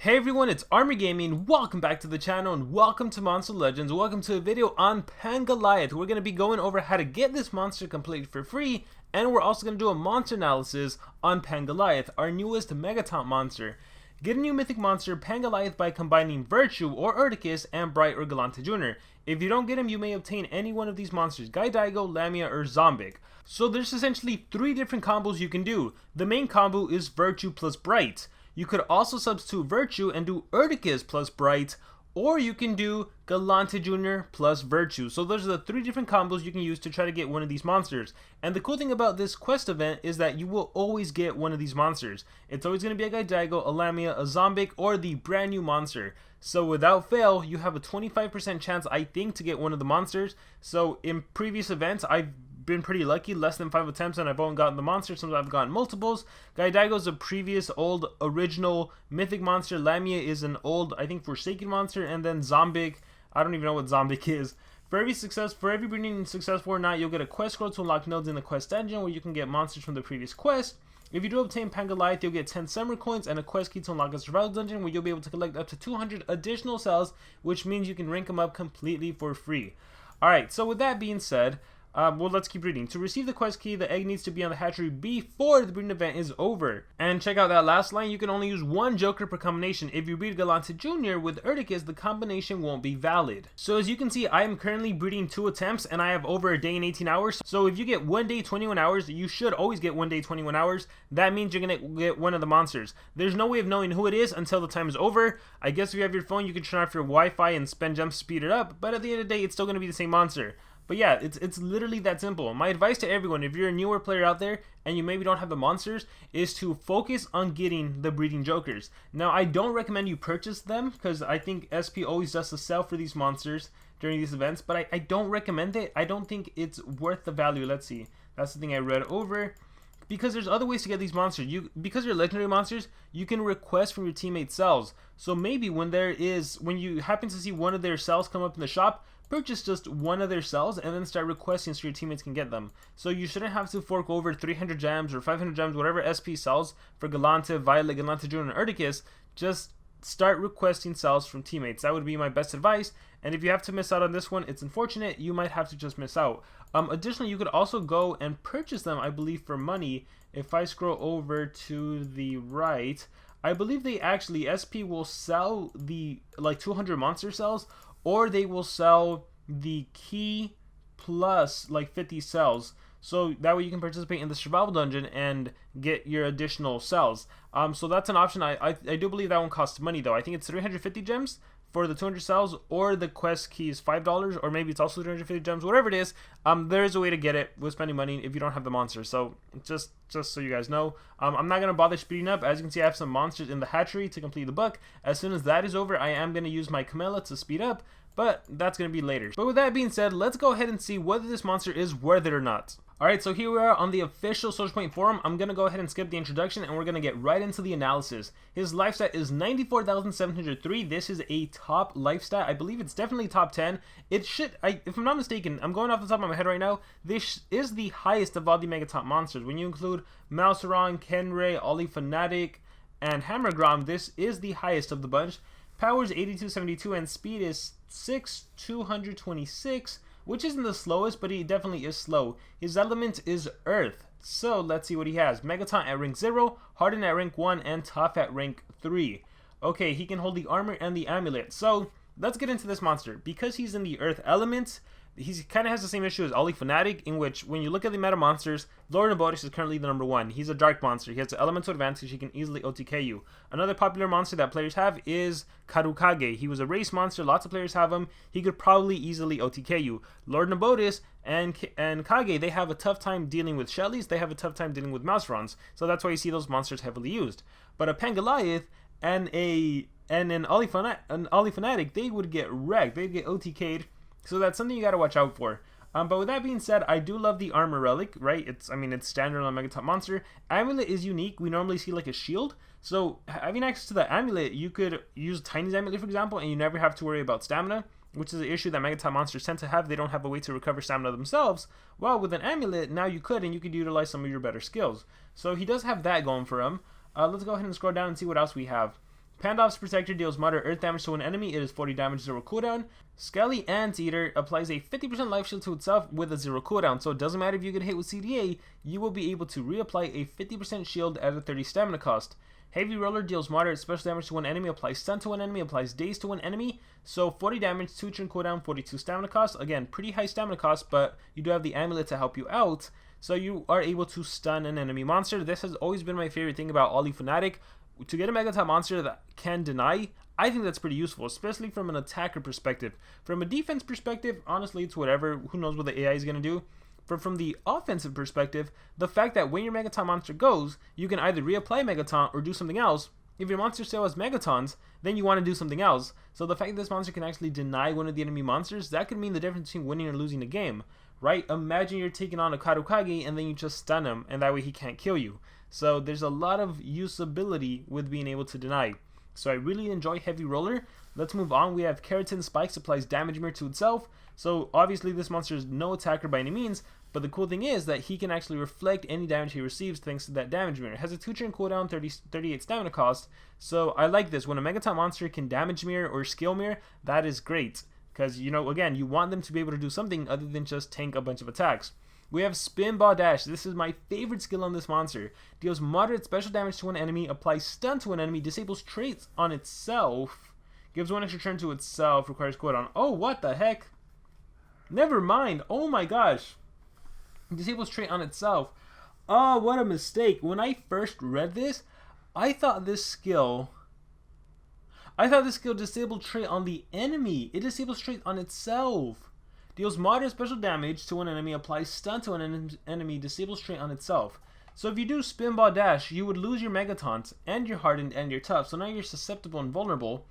Hey everyone, it's Army Gaming. Welcome back to the channel and welcome to Monster Legends. Welcome to a video on Pangoliath. We're going to be going over how to get this monster completely for free, and we're also going to do a monster analysis on Pangoliath, our newest Megataunt monster. Get a new mythic monster, Pangoliath, by combining Virtue or Urticus and Bright or Galante Jr. If you don't get him, you may obtain any one of these monsters, Gaidigo, Lamia, or Zombic. So there's essentially 3 different combos you can do. The main combo is Virtue plus Bright. You could also substitute Virtue and do Urticus plus Bright, or you can do Galante Jr. plus Virtue. So those are the 3 different combos you can use to try to get one of these monsters. And the cool thing about this quest event is that you will always get one of these monsters. It's always going to be a Gaidigo, a Lamia, a Zombic, or the brand new monster. So without fail, you have a 25% chance, I think, to get one of the monsters. So in previous events, I've been pretty lucky, less than 5 attempts, and I've only gotten the monster. Sometimes I've gotten multiples. Gaidigo is a previous old original mythic monster. Lamia is an old, I think, Forsaken monster, and then Zombic, I don't even know what Zombic is. For every breeding successful or not, you'll get a quest scroll to unlock nodes in the quest dungeon where you can get monsters from the previous quest. If you do obtain Pangoliath, you'll get 10 summer coins and a quest key to unlock a survival dungeon where you'll be able to collect up to 200 additional cells, which means you can rank them up completely for free. Alright, so with that being said, well, let's keep reading. To receive the quest key, the egg needs to be on the hatchery before the breeding event is over. And check out that last line, you can only use 1 joker per combination. If you breed Galante Jr. with Urticus, the combination won't be valid. So as you can see, I am currently breeding 2 attempts and I have over a day and 18 hours. So if you get 1 day 21 hours, you should always get 1 day 21 hours. That means you're going to get one of the monsters. There's no way of knowing who it is until the time is over. I guess if you have your phone, you can turn off your Wi-Fi and spend gems to speed it up. But at the end of the day, it's still going to be the same monster. But yeah, it's literally that simple. My advice to everyone, if you're a newer player out there and you maybe don't have the monsters, is to focus on getting the breeding jokers. Now, I don't recommend you purchase them because I think SP always does the sell for these monsters during these events, but I don't recommend it. I don't think it's worth the value. Let's see. That's the thing I read over. Because there's other ways to get these monsters. Because you're legendary monsters, you can request from your teammates' cells. So maybe when you happen to see one of their cells come up in the shop, purchase just one of their cells and then start requesting so your teammates can get them. So you shouldn't have to fork over 300 gems or 500 gems, whatever SP sells for Galante, Violet, Galante Jr. and Urticus. Just start requesting cells from teammates. That would be my best advice. And if you have to miss out on this one, it's unfortunate. You might have to just miss out. Additionally, you could also go and purchase them, I believe, for money. If I scroll over to the right, I believe they actually, SP will sell the like 200 monster cells, or they will sell the key plus like 50 cells. So that way you can participate in the survival dungeon and get your additional cells. So that's an option. I do believe that one costs money though. I think it's 350 gems for the 200 cells, or the quest key is $5, or maybe it's also 350 gems, whatever it is. There is a way to get it with spending money if you don't have the monster. So just so you guys know, I'm not going to bother speeding up. As you can see, I have some monsters in the hatchery to complete the book. As soon as that is over, I am going to use my Camilla to speed up, but that's going to be later. But with that being said, let's go ahead and see whether this monster is worth it or not. Alright, so here we are on the official SocialPoint forum. I'm going to go ahead and skip the introduction and we're going to get right into the analysis. His life stat is 94,703. This is a top life stat. I believe it's definitely top 10. It should, if I'm not mistaken, I'm going off the top of my head right now, this is the highest of all the Megataunt monsters. When you include Mouseron, Kenray, Ollie Fanatic, and Hammergrom, this is the highest of the bunch. Power is 8272 and speed is 6,226. Which isn't the slowest, but he definitely is slow. His element is Earth. So let's see what he has. Megataunt at rank 0, Harden at rank 1, and Tough at rank 3. Okay, he can hold the armor and the amulet. So let's get into this monster. Because he's in the Earth element, he kind of has the same issue as Ollie Fanatic, in which when you look at the meta monsters, Lord Nabotis is currently the number 1. He's a dark monster. He has the elemental advantage. He can easily OTK you. Another popular monster that players have is Karukage. He was a race monster. Lots of players have him. He could probably easily OTK you. Lord Nabotis and Kage, they have a tough time dealing with Shellys. They have a tough time dealing with Mouserons. So that's why you see those monsters heavily used. But a Pangoliath and an Ollie Fanatic, they would get wrecked. They'd get OTK'd. So that's something you got to watch out for. But with that being said, I do love the armor relic, right? It's standard on a Megataunt monster. Amulet is unique. We normally see like a shield. So having access to the amulet, you could use Tiny's amulet, for example, and you never have to worry about stamina, which is an issue that Megataunt monsters tend to have. They don't have a way to recover stamina themselves. Well, with an amulet, now you could, and you could utilize some of your better skills. So he does have that going for him. Let's go ahead and scroll down and see what else we have. Pandolf's Protector deals moderate earth damage to an enemy. It is 40 damage, 0 cooldown. Skelly Anteater applies a 50% life shield to itself with a 0 cooldown. So it doesn't matter if you get hit with CDA, you will be able to reapply a 50% shield at a 30 stamina cost. Heavy Roller deals moderate special damage to one enemy, applies stun to one enemy, applies daze to one enemy. So 40 damage, 2 turn cooldown, 42 stamina cost. Again, pretty high stamina cost, but you do have the amulet to help you out. So you are able to stun an enemy monster. This has always been my favorite thing about Ollie Fanatic. To get a Megataunt monster that can deny, I think that's pretty useful, especially from an attacker perspective. From a defense perspective, honestly, it's whatever. Who knows what the AI is going to do? But from the offensive perspective, the fact that when your Megataunt monster goes, you can either reapply Megataunt or do something else. If your monster still has Megatons, then you want to do something else. So the fact that this monster can actually deny one of the enemy monsters, that could mean the difference between winning or losing a game, right? Imagine you're taking on a Karukage and then you just stun him, and that way he can't kill you. So there's a lot of usability with being able to deny. So I really enjoy Heavy Roller. Let's move on. We have Keratin Spikes applies damage mirror to itself. So obviously this monster is no attacker by any means, but the cool thing is that he can actually reflect any damage he receives thanks to that damage mirror. It has a 2 turn cooldown, 38 stamina cost. So I like this. When a Megataunt monster can damage mirror or skill mirror, that is great. Because, you know, again, you want them to be able to do something other than just tank a bunch of attacks. We have Spin Ball Dash. This is my favorite skill on this monster. Deals moderate special damage to an enemy, applies stun to an enemy, disables traits on itself, gives 1 extra turn to itself, requires cooldown. Oh, what the heck? Never mind. Oh my gosh. Disables trait on itself. Oh, what a mistake. When I first read this, I thought this skill disabled trait on the enemy. It disables trait on itself. Deals moderate special damage to an enemy, applies stun to an enemy, disables trait on itself. So if you do Spin Ball Dash, you would lose your Megataunt and your Hardened and your Tough. So now you're susceptible and vulnerable.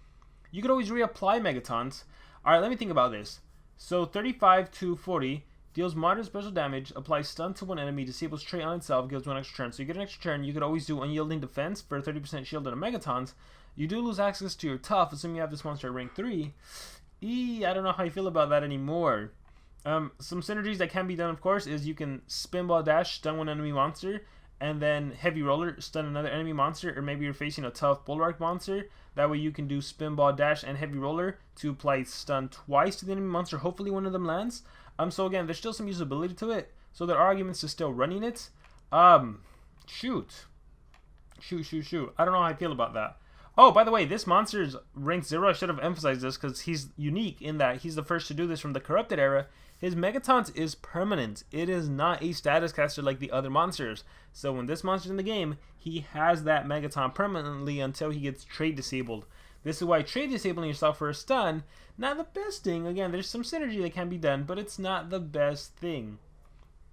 You could always reapply Megataunt. Alright, let me think about this. So 35 to 40, deals moderate special damage, applies stun to one enemy, disables trait on itself, gives 1 extra turn. So you get an extra turn. You could always do Unyielding Defense for 30% shield and a Megataunt. You do lose access to your Tough, assuming you have this monster at rank 3. I don't know how I feel about that anymore. Some synergies that can be done, of course, is you can Spin Ball Dash, stun one enemy monster, and then Heavy Roller, stun another enemy monster, or maybe you're facing a tough Bulwark monster. That way you can do Spin Ball Dash and Heavy Roller to apply stun twice to the enemy monster. Hopefully one of them lands. So again, there's still some usability to it, so there are arguments to still running it. Shoot. I don't know how I feel about that. Oh, by the way, this monster is rank 0. I should have emphasized this because he's unique in that he's the first to do this from the Corrupted era. His Megataunt is permanent. It is not a status caster like the other monsters. So when this monster's in the game, he has that Megataunt permanently until he gets trait disabled. This is why trait disabling yourself for a stun, not the best thing. Again, there's some synergy that can be done, but it's not the best thing.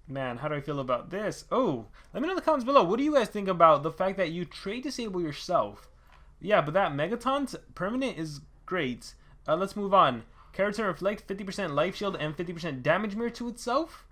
Man, how do I feel about this? Oh, let me know in the comments below. What do you guys think about the fact that you trait disable yourself? Yeah, but that Megataunt permanent is great. Let's move on. Keratin Reflect, 50% life shield and 50% damage mirror to itself.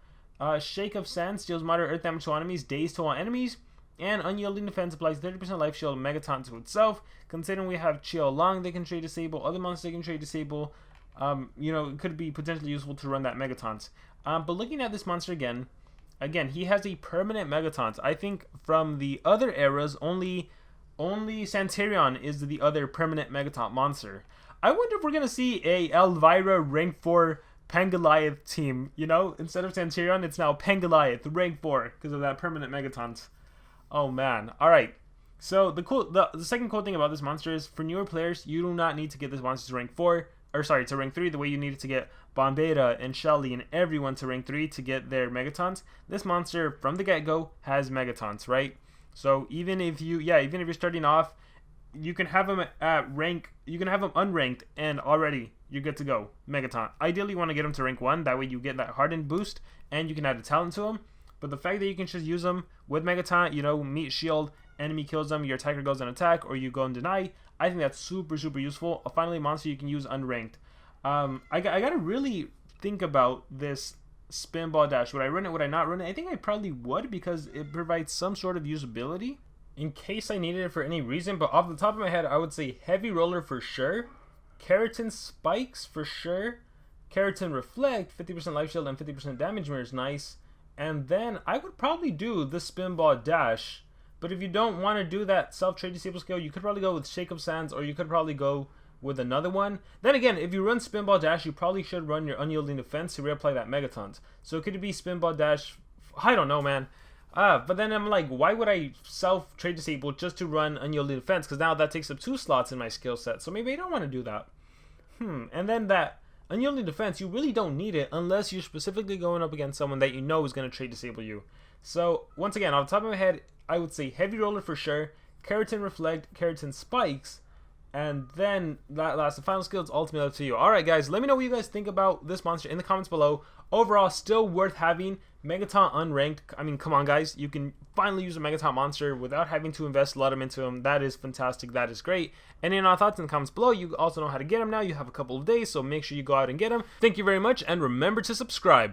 Shake of Sands deals moderate earth damage to enemies, daze to all enemies. And Unyielding Defense applies 30% life shield and Megataunt to itself. Considering we have Chill Long, they can trait disable. Other monsters they can trait disable. You know, it could be potentially useful to run that Megataunt. But looking at this monster again, he has a permanent Megataunt. I think from the other eras, only Santarion is the other permanent Megataunt monster. I wonder if we're going to see a Elvira rank 4 Pangoliath team. You know, instead of Santarion, it's now Pangoliath rank 4 because of that permanent Megataunt. Oh man. Alright. So the second cool thing about this monster is for newer players, you do not need to get this monster to rank 4. Or sorry, to rank 3 the way you needed to get Bombeta and Shelly and everyone to rank 3 to get their Megataunt. This monster from the get-go has Megataunts, right? So even if you're starting off, you can have him at rank, you can have him unranked and already you're good to go. Megataunt. Ideally you want to get him to rank 1, that way you get that hardened boost and you can add a talent to him. But the fact that you can just use him with Megataunt, you know, meet shield, enemy kills them, your attacker goes and attack, or you go and deny, I think that's super useful. Finally, a monster you can use unranked. I gotta really think about this Spin Ball Dash. Would I run it? Would I not run it? I think I probably would because it provides some sort of usability in case I needed it for any reason. But off the top of my head, I would say Heavy Roller for sure. Keratin Spikes for sure. Keratin Reflect, 50% life shield and 50% damage mirror is nice. And then I would probably do the Spin Ball Dash But if you don't want to do that self-trade disable skill, you could probably go with Shake of Sands, or you could probably go with another one. Then again, if you run Spinball Dash, you probably should run your Unyielding Defense to reapply that Megataunt. So could it be Spinball Dash? I don't know, man. But then I'm like, why would I self-trade disable just to run Unyielding Defense? Because now that takes up 2 slots in my skill set. So maybe I don't want to do that. And then that Unyielding Defense, you really don't need it unless you're specifically going up against someone that you know is going to trade disable you. So once again, off the top of my head, I would say Heavy Roller for sure, Keratin Reflect, Keratin Spikes, and then that last, the final skill is ultimately up to you. Alright guys, let me know what you guys think about this monster in the comments below. Overall, still worth having. Megataunt unranked. I mean, come on guys, you can finally use a Megataunt monster without having to invest a lot into him. That is fantastic, that is great. And in our thoughts in the comments below, you also know how to get him now. You have a couple of days, so make sure you go out and get him. Thank you very much, and remember to subscribe.